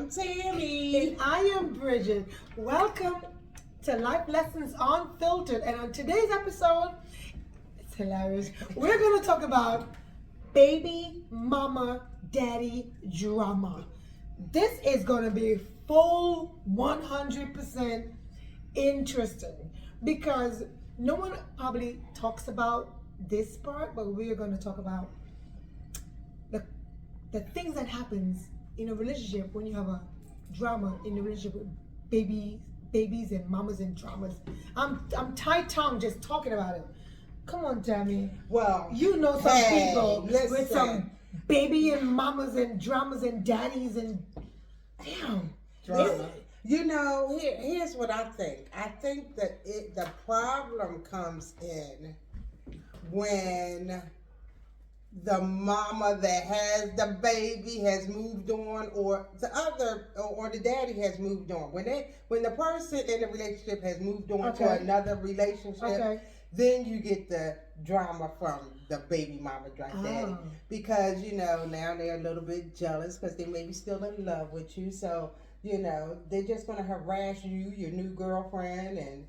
am Tammy. And I am Bridget. Welcome to Life Lessons Unfiltered. And on today's episode, it's hilarious. We're going to talk about baby mama daddy drama. This is going to be full 100% interesting because no one probably talks about this part, but we are going to talk about the things that happens in a relationship when you have a drama in a relationship with babies and mamas and dramas. I'm tight-tongued just talking about it. Come on, Tammy. Well, You know some people listen. with some baby and mamas and dramas and daddies and damn Drama. You know, here's what I think. I think that the problem comes in when the mama that has the baby has moved on, or the daddy has moved on. When the person in the relationship has moved on to another relationship, then you get the drama from the baby mama daddy. Because, now they're a little bit jealous because they may be still in love with you. So, they're just going to harass you, your new girlfriend, and,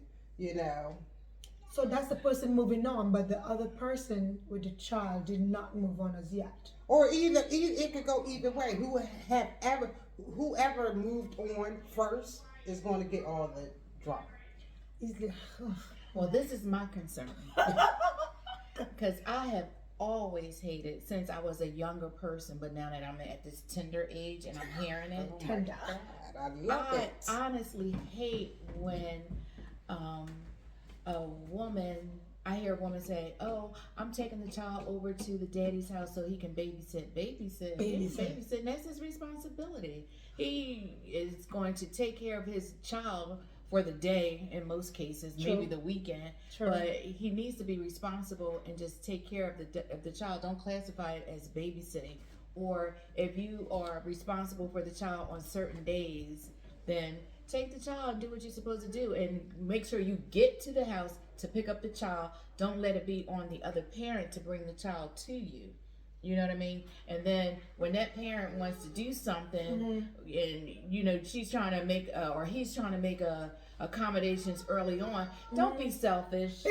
So that's the person moving on, but the other person with the child did not move on as yet. Or either it could go either way. Whoever moved on first is going to get all the drama. Well, this is my concern because I have always hated since I was a younger person, but now that I'm at this tender age and I'm hearing it, God, I love it. I honestly hate when I hear a woman say, "Oh, I'm taking the child over to the daddy's house so he can babysit." Babysit. That's his responsibility. He is going to take care of his child for the day in most cases, maybe the weekend. But he needs to be responsible and just take care of the child. Don't classify it as babysitting. Or if you are responsible for the child on certain days, then take the child and do what you're supposed to do, and make sure you get to the house to pick up the child. Don't let it be on the other parent to bring the child to you. You know what I mean? And then when that parent wants to do something, and she's trying to make or he's trying to make accommodations early on, don't be selfish.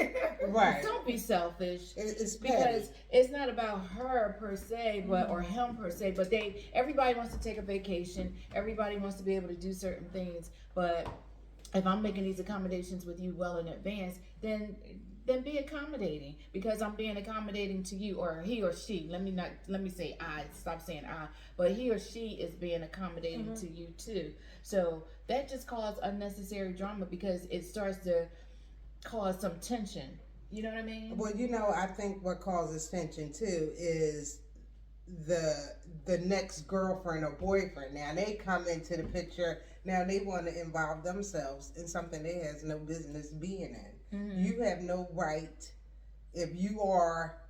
Right. Don't be selfish. It's because it's not about her per se, or him per se, but everybody wants to take a vacation. Everybody wants to be able to do certain things. But if I'm making these accommodations with you well in advance, then be accommodating, because I'm being accommodating to you, or he or she. Let me say I, stop saying I, but he or she is being accommodating to you too. So that just causes unnecessary drama because it starts to cause some tension. You know what I mean? Well, I think what causes tension too is the next girlfriend or boyfriend. Now they come into the picture. Now they want to involve themselves in something they has no business being in. You have no right, if you are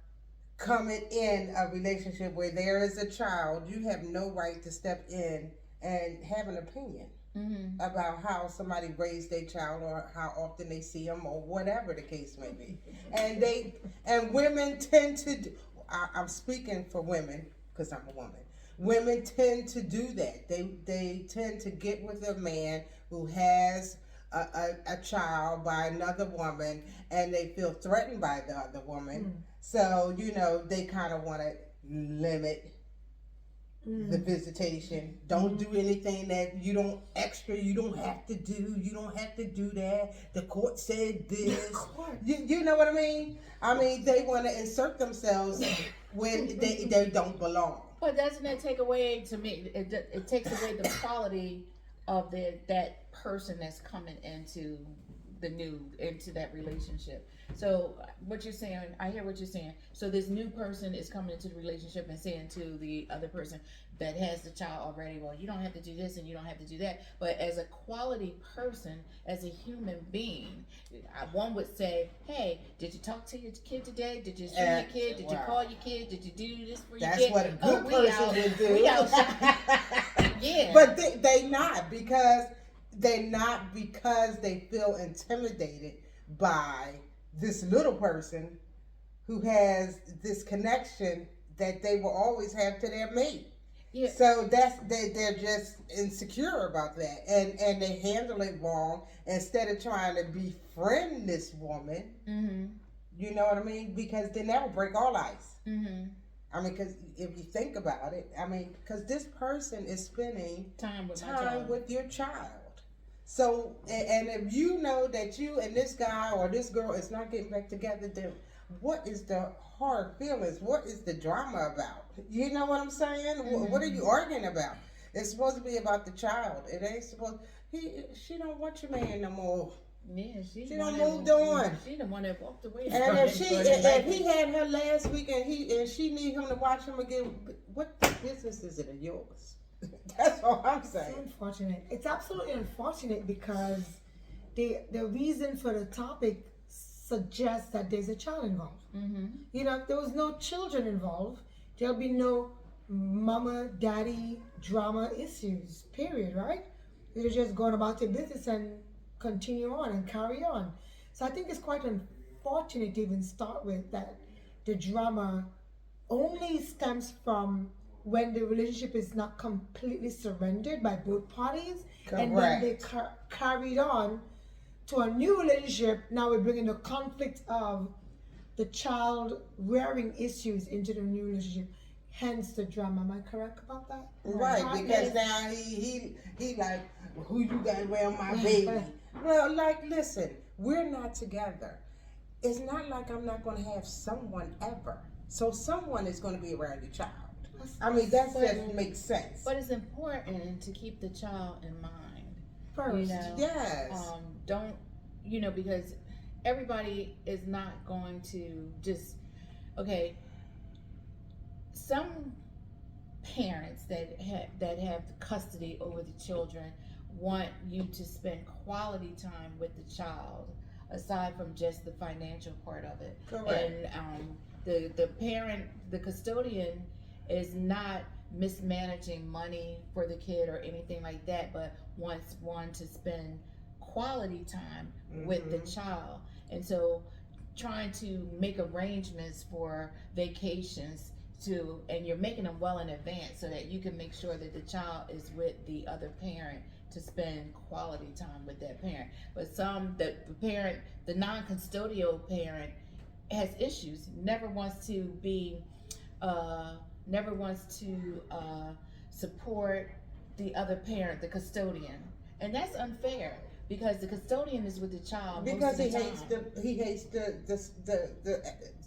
coming in a relationship where there is a child, you have no right to step in and have an opinion about how somebody raised their child, or how often they see them, or whatever the case may be. And women tend to I'm speaking for women because I'm a woman. Women tend to do that. They tend to get with a man who has a child by another woman, and they feel threatened by the other woman. So, they kind of want to limit the visitation. Don't do anything that you don't have to do. You don't have to do that. The court said this. You know what I mean? They want to insert themselves when they don't belong. But doesn't that take away, to me, it takes away the quality of that person that's coming into that relationship. So what you're saying, I hear what you're saying. So this new person is coming into the relationship and saying to the other person that has the child already, well, you don't have to do this and you don't have to do that. But as a quality person, as a human being, one would say, hey, did you talk to your kid today? Did you see your kid? Did you call your kid? Did you do this for your kid? That's what a good person would do. We out. Yeah. But they not, because they feel intimidated by this little person who has this connection that they will always have to their mate. Yeah. So they're just insecure about that, and they handle it wrong instead of trying to befriend this woman. Mm-hmm. You know what I mean? Because then that will break all ice. Mm-hmm. I mean, because if you think about it, I mean, because this person is spending Time with my child. with your child. So, and if you know that you and this guy or this girl is not getting back together, then what is the hard feelings? What is the drama about? You know what I'm saying? What are you arguing about? It's supposed to be about the child. It ain't supposed. She don't want your man no more. Yeah, She done moved on. She the one that walked away. And if he had her last week and she need him to watch him again, what business is it of yours? That's all I'm saying. It's unfortunate. It's absolutely unfortunate because the reason for the topic suggests that there's a child involved. Mm-hmm. You know, if there was no children involved, there'll be no mama, daddy drama issues, period, right? You'd have just gone about your business and continue on and carry on. So I think it's quite unfortunate to even start with that the drama only stems from when the relationship is not completely surrendered by both parties. Correct. And then they carried on to a new relationship. Now we're bringing the conflict of the child rearing issues into the new relationship. Hence the drama. Am I correct about that? Right, because now he like, who you got around my baby? Well, like, listen, we're not together. It's not like I'm not going to have someone ever. So someone is going to be around your child. I mean, that just makes sense. But it's important to keep the child in mind. First, You know? Yes. Don't, because everybody is not going to just, okay, some parents that have custody over the children want you to spend quality time with the child aside from just the financial part of it. Correct. And the parent, the custodian, is not mismanaging money for the kid or anything like that, but wants one to spend quality time with the child. And so trying to make arrangements for vacations and you're making them well in advance so that you can make sure that the child is with the other parent to spend quality time with that parent. But the non-custodial parent has issues, never wants to support the other parent, the custodian. And that's unfair because the custodian is with the child Because most of the he time. hates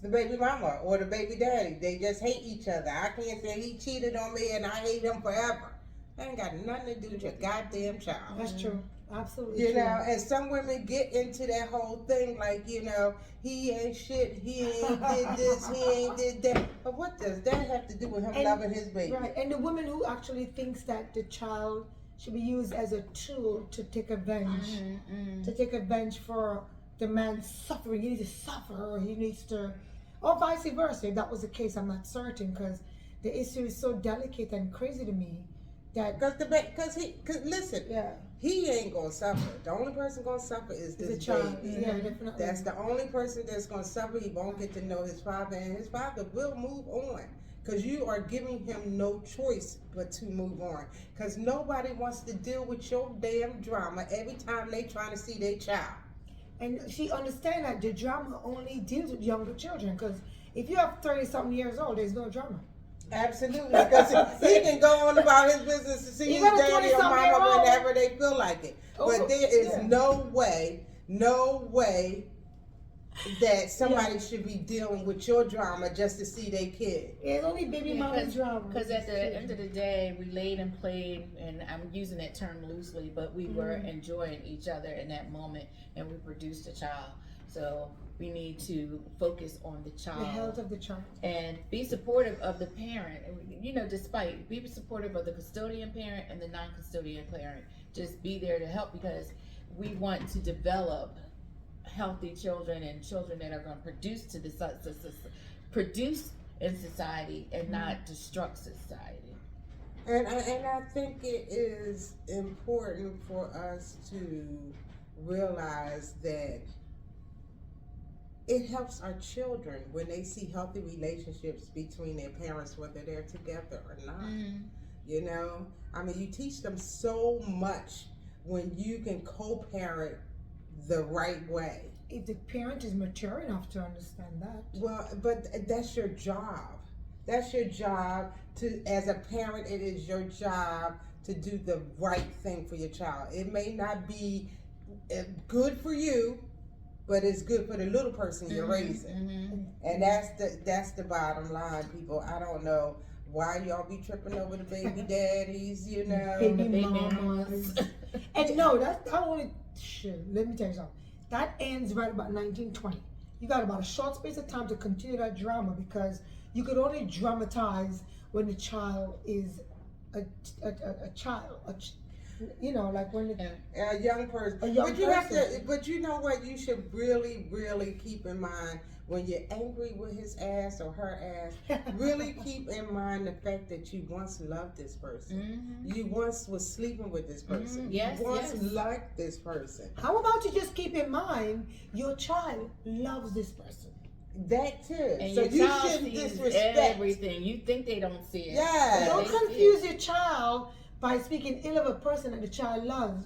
the baby mama or the baby daddy. They just hate each other. I can't say he cheated on me and I hate him forever. That ain't got nothing to do with your goddamn child. That's true. Absolutely You true. know, and some women get into that whole thing like, he ain't shit, he ain't did this, he ain't did that. But what does that have to do with him loving his baby? Right, and the woman who actually thinks that the child should be used as a tool to take advantage, to take advantage for the man's suffering. He needs to suffer, or he needs to, or vice versa. If that was the case, I'm not certain, because the issue is so delicate and crazy to me that Because listen, yeah, he ain't gonna suffer. The only person gonna suffer is the this child. baby. Yeah, definitely. That's the only person that's gonna suffer. He won't get to know his father, and his father will move on. Because you are giving him no choice but to move on. Because nobody wants to deal with your damn drama every time they trying to see their child. And she understand that the drama only deals with younger children. Because if you have 30-something years old, there's no drama. Absolutely. Because he can go on about his business to see his Even a daddy or 20-something-year-old. mama whenever they feel like it. Oh, But there is yeah. no way that somebody should be dealing with your drama just to see their kid. It's only baby mama drama. Because at the end of the day, we laid and played, and I'm using that term loosely, but we were enjoying each other in that moment, and we produced a child. So we need to focus on the child. The health of the child. And be supportive of the parent. Be supportive of the custodian parent and the non-custodian parent. Just be there to help because we want to develop healthy children and children that are going to produce in society and not destruct society. And I think it is important for us to realize that it helps our children when they see healthy relationships between their parents, whether they're together or not. You know, I mean, you teach them so much when you can co-parent the right way. If the parent is mature enough to understand that. Well, but that's your job. That's your job to, as a parent, it is your job to do the right thing for your child. It may not be good for you, but it's good for the little person you're raising. And that's the bottom line, people. I don't know why y'all be tripping over the baby daddies, you know. Baby mamas. And no, that's that only shit. Let me tell you something. That ends right about 1920. You got about a short space of time to continue that drama because you could only dramatize when the child is a child, you know, like when a young person. But you have to. But you know what? You should really, really keep in mind when you're angry with his ass or her ass. Really keep in mind the fact that you once loved this person. You once was sleeping with this person. Yes, you once liked this person. How about you just keep in mind your child loves this person? That too. And so your you child shouldn't sees disrespect everything. You think they don't see it. Yeah. Don't confuse your child by speaking ill of a person that the child loves,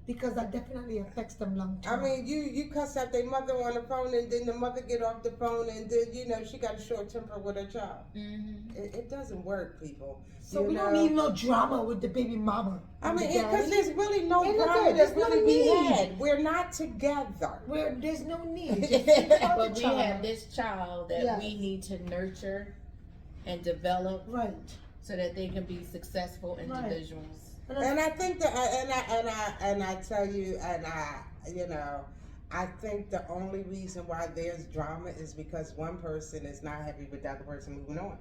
because that definitely affects them long term. I mean, you cuss out their mother on the phone, and then the mother get off the phone, and then she got a short temper with her child. It doesn't work, people. So we don't need no drama with the baby mama. I mean, because there's really no drama There's that no really be need. had. We're not together. There's no need. Just think about But the we child. have this child that we need to nurture and develop, right, so that they can be successful individuals. And I think that, and I tell you, and I think the only reason why there's drama is because one person is not happy with the other person moving on.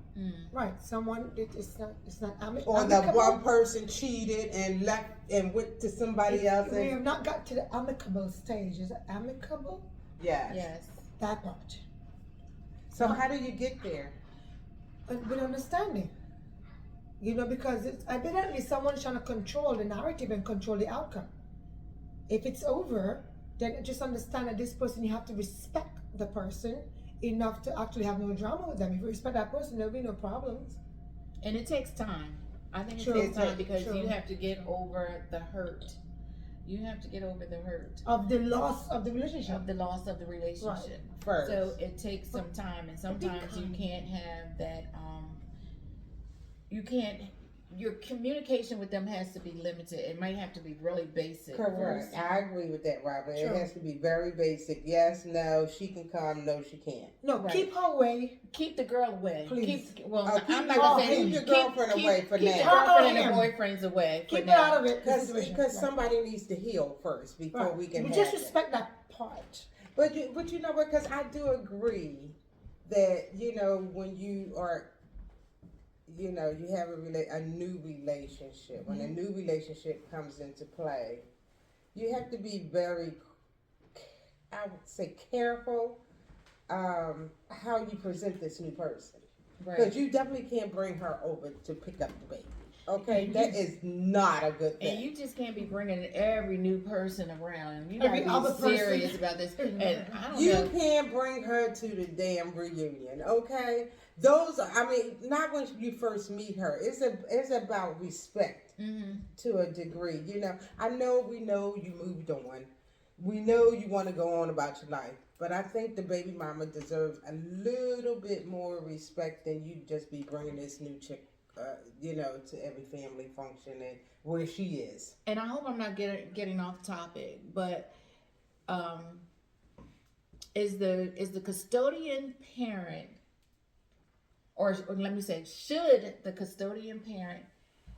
Right, someone it's not amicable. Or the one person cheated and left and went to somebody else. We have not got to the amicable stage. Is it amicable? Yes. That part. So how do you get there? With understanding. You know, because evidently someone's trying to control the narrative and control the outcome. If it's over, then just understand that this person, you have to respect the person enough to actually have no drama with them. If you respect that person, there'll be no problems. And it takes time. I think it True. takes time because True. you have to get over the hurt. You have to get over the hurt Of the loss of the relationship. of the loss of the relationship. First. So it takes some time, and sometimes you can't have that. Your communication with them has to be limited. It might have to be really basic. Correct. I agree with that, Robert. True. It has to be very basic. Yes, no, she can come, no, she can't. No, Right. keep her away. Keep the girl away. Please. I'm Keep not your- gonna say keep your girlfriend away for keep now. the girlfriend Her and or the him. boyfriends away. for Keep it now. out of it. the situation. Because Right. somebody needs to heal first before Right. we can just have it. respect that part. But you know what? Because I do agree that when you are, you have a new relationship. When a new relationship comes into play, you have to be very, I would say, careful how you present this new person. Because Right. you definitely can't bring her over to pick up the baby. Okay, that is not a good thing. And you just can't be bringing every new person around. You gotta Every other be person. serious about this. And I don't You know. can't bring her to the damn reunion, okay? Not when you first meet her. It's about respect to a degree. We know you moved on. We know you want to go on about your life. But I think the baby mama deserves a little bit more respect than you just be bringing this new chick, to every family function and where she is. And I hope I'm not getting off topic, but is the custodian parent, or let me say, should the custodian parent,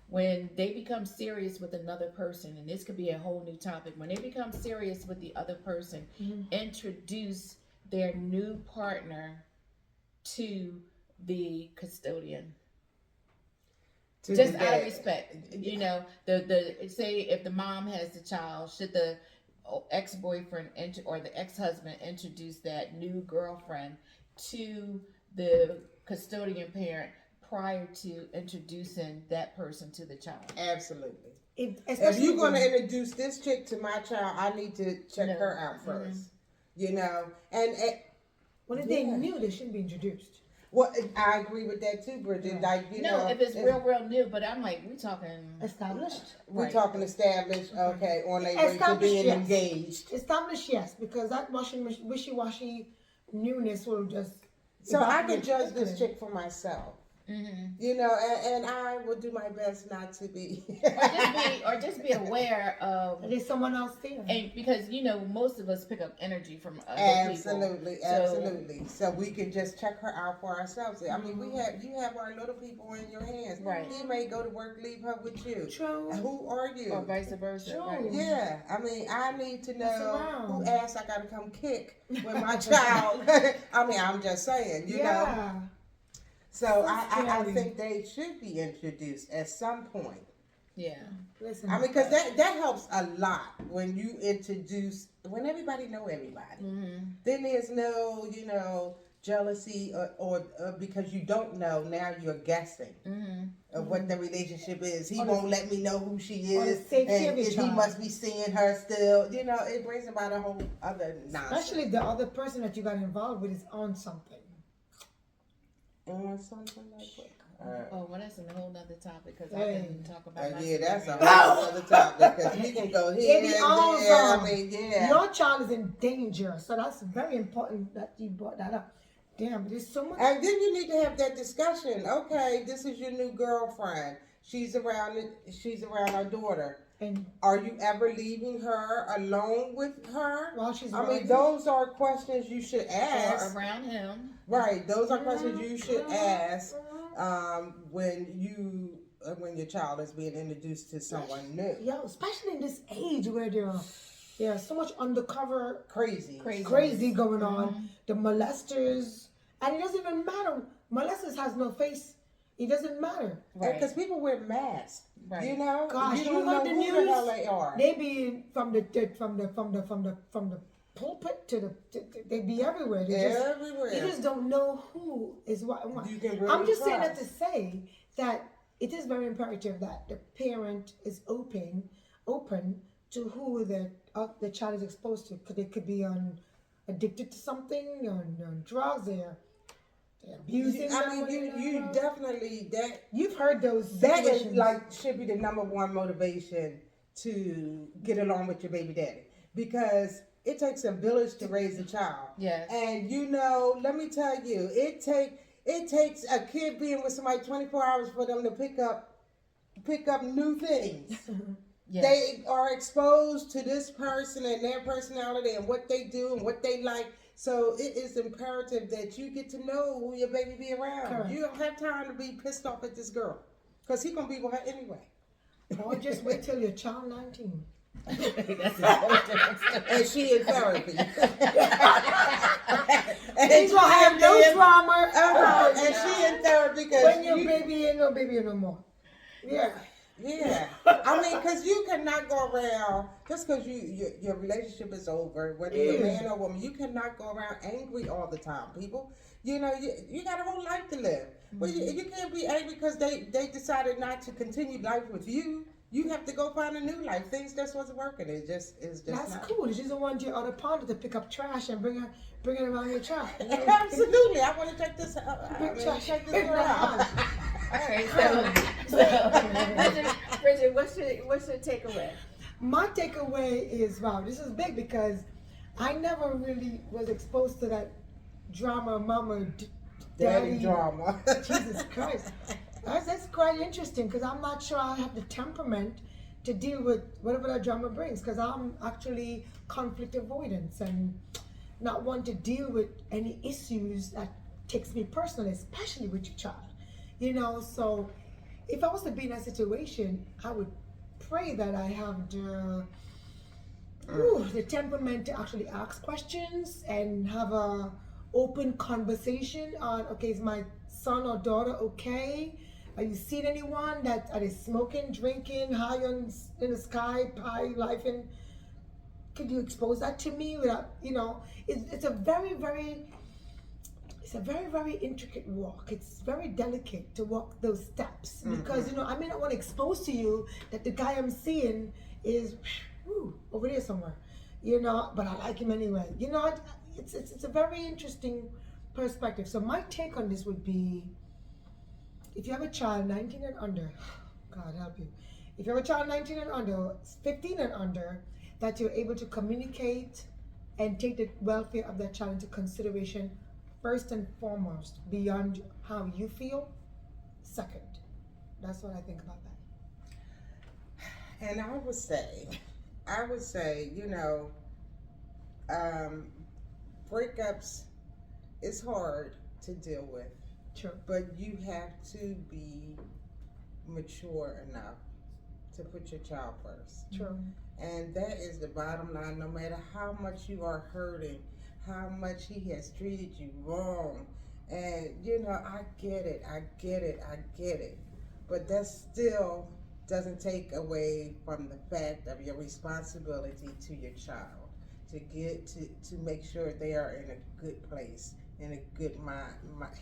when they become serious with another person, and this could be a whole new topic, when they become serious with the other person, introduce their new partner to the custodian? Just out of respect, the say if the mom has the child, should the ex-boyfriend or the ex-husband introduce that new girlfriend to the custodian parent prior to introducing that person to the child? Absolutely. If you're going to introduce this chick to my child, I need to check her out first. And when they knew, they shouldn't be introduced. Well, I agree with that too, Bridget. Yeah. Like, you No, know, if it's real new, but I'm like, we talking Established. we're right. talking established, okay, on their way to Established, being yes. engaged. Established, yes, because that wishy-washy newness will just. So I can evaporate judge quickly. this chick for myself. Mm-hmm. You know, and I will do my best not to be. Or just be aware of, There's someone else there. and because most of us pick up energy from other Absolutely, people. absolutely. So we can just check her out for ourselves. I mean, you have our little people in your hands. Right. He may go to work, leave her with you. True. Who are you? Or vice versa. True. Right? Yeah, I mean, I need to Mess know around. who ass I gotta come kick with my child. I mean, I'm just saying, you know. Yeah. So So I scary. think they should be introduced at some point. Yeah. Listen. I mean, because that helps a lot when you introduce, when everybody know everybody. Mm-hmm. Then there's no, jealousy or because you don't know, now you're guessing Mm-hmm. of what the relationship is. He Or won't let me know who she or the is, safety of and your he child. must be seeing her still. It brings about a whole other nonsense. Especially the other person that you got involved with is on something. On something like what? Oh, well, that's a whole nother topic because I Hey. can talk about my Yeah, that's a scenario. whole other topic because we can go here, It is there. awesome. I mean, yeah. Your child is in danger, so that's very important that you brought that up. Damn, there's so much. And then you need to have that discussion. Okay, this is your new girlfriend. She's around our daughter. And Are you ever leaving her alone with her? while she's I mean, working, those are questions you should Or ask. around him. Right, those are questions you should ask when your child is being introduced to someone new. yo, especially in this age where there's so much undercover Crazy. crazy going on. The molesters, and it doesn't even matter. Molesters has no face. It doesn't matter. Right. Because people wear masks. Right. You know, Gosh, you you don't know heard the who news? the hell they are. They be from the pulpit to they be everywhere. They Everywhere. You just don't know who is what. You can really I'm just saying that trust. to say that it is very imperative that the parent is open to who the child is exposed to. Because they could be addicted to something, on drugs, they're abusing. I them, mean, you definitely You've heard those that is situations. should be the number one motivation to get along with your baby daddy, because it takes a village to raise a child. Yes. And let me tell you, it takes a kid being with somebody 24 hours for them to pick up new things. Yes. They are exposed to this person and their personality and what they do and what they like. So it is imperative that you get to know who your baby be around. Correct. You don't have time to be pissed off at this girl, because he gonna be with her anyway. Or just wait till your child 19. That's a whole different story. And she in therapy. He's gonna have no drama. And she in therapy because When your baby ain't no baby no more. Yeah. Yeah, I mean, because you cannot go around just because your relationship is over, whether you're a man or woman. You cannot go around angry all the time, people. You got a whole life to live. But you can't be angry because they decided not to continue life with you. You have to go find a new life. Things just wasn't working. It's just That's not. cool. You just don't want your other partner to pick up trash and bring it around your child. Absolutely, I want to check this out. Check this girl out. All right, so Bridget, what's your takeaway? My takeaway is, wow, this is big because I never really was exposed to that drama, mama, Daddy drama. Jesus Christ. That's quite interesting because I'm not sure I have the temperament to deal with whatever that drama brings, because I'm actually conflict avoidance and not want to deal with any issues that takes me personally, especially with your child. So if I was to be in that situation, I would pray that I have the temperament to actually ask questions and have a open conversation on, okay, is my son or daughter okay? Are you seeing anyone are they smoking, drinking, high in the sky, pie, life, and could you expose that to me without, it's a very, very intricate walk. It's very delicate to walk those steps because, I may not want to expose to you that the guy I'm seeing is over there somewhere, but I like him anyway. It's a very interesting perspective. So my take on this would be, if you have a child 19 and under, God help you. If you have a child 19 and under, 15 and under, that you're able to communicate and take the welfare of that child into consideration first and foremost, beyond how you feel, second. That's what I think about that. And I would say, you know, breakups is hard to deal with, True. but you have to be mature enough to put your child first. True. And that is the bottom line. No matter how much you are hurting, how much he has treated you wrong, and you know, I get it. But that still doesn't take away from the fact of your responsibility to your child to make sure they are in a good place, in a good mind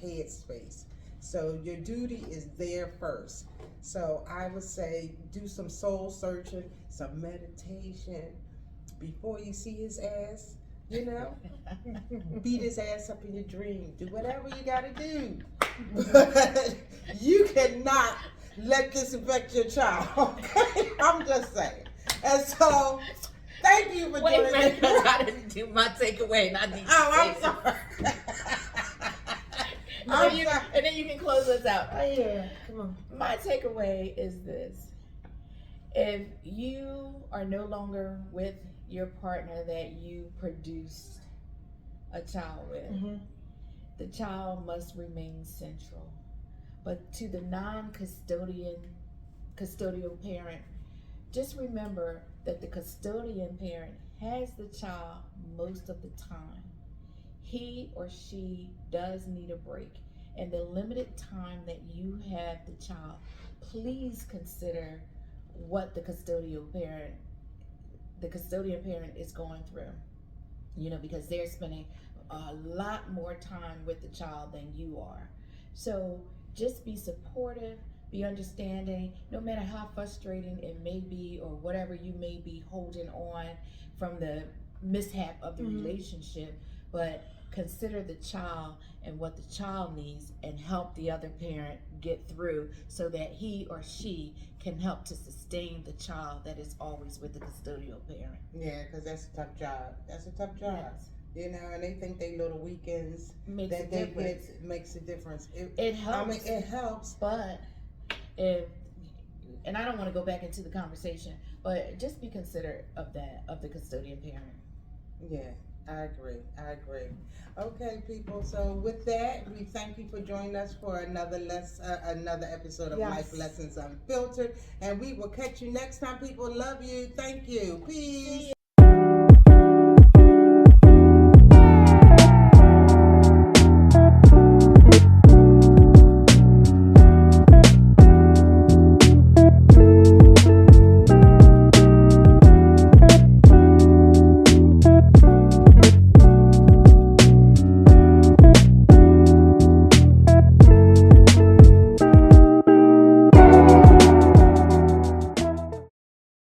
head space. So your duty is there first. So I would say do some soul searching, some meditation before you see his ass. You know, beat his ass up in your dream. Do whatever you gotta do. But you cannot let this affect your child. Okay? I'm just saying. And so, thank you for Wait a doing minute, it. 'cause I didn't do my takeaway, and I need to Oh, say I'm it. sorry. And then you can close us out. Oh yeah, come on. My takeaway is this: if you are no longer with your partner that you produced a child with, Mm-hmm. the child must remain central. But to the custodial parent, just remember that the custodian parent has the child most of the time. He or she does need a break. And the limited time that you have the child, please consider what the custodian parent is going through. You know, because they're spending a lot more time with the child than you are. So just be supportive, be understanding, no matter how frustrating it may be or whatever you may be holding on from the mishap of the relationship, but consider the child and what the child needs and help the other parent get through so that he or she can help to sustain the child that is always with the custodial parent. Yeah, because that's a tough job. That's a tough job. Yes. You know, and they think they little weekends Makes that a they difference. get makes a difference. It helps. I mean, it helps. But if, and I don't want to go back into the conversation, but just be considerate of the custodian parent. Yeah, I agree. Okay, people. So with that, we thank you for joining us for another episode of Yes. Life Lessons Unfiltered, and we will catch you next time. People, love you. Thank you. Peace.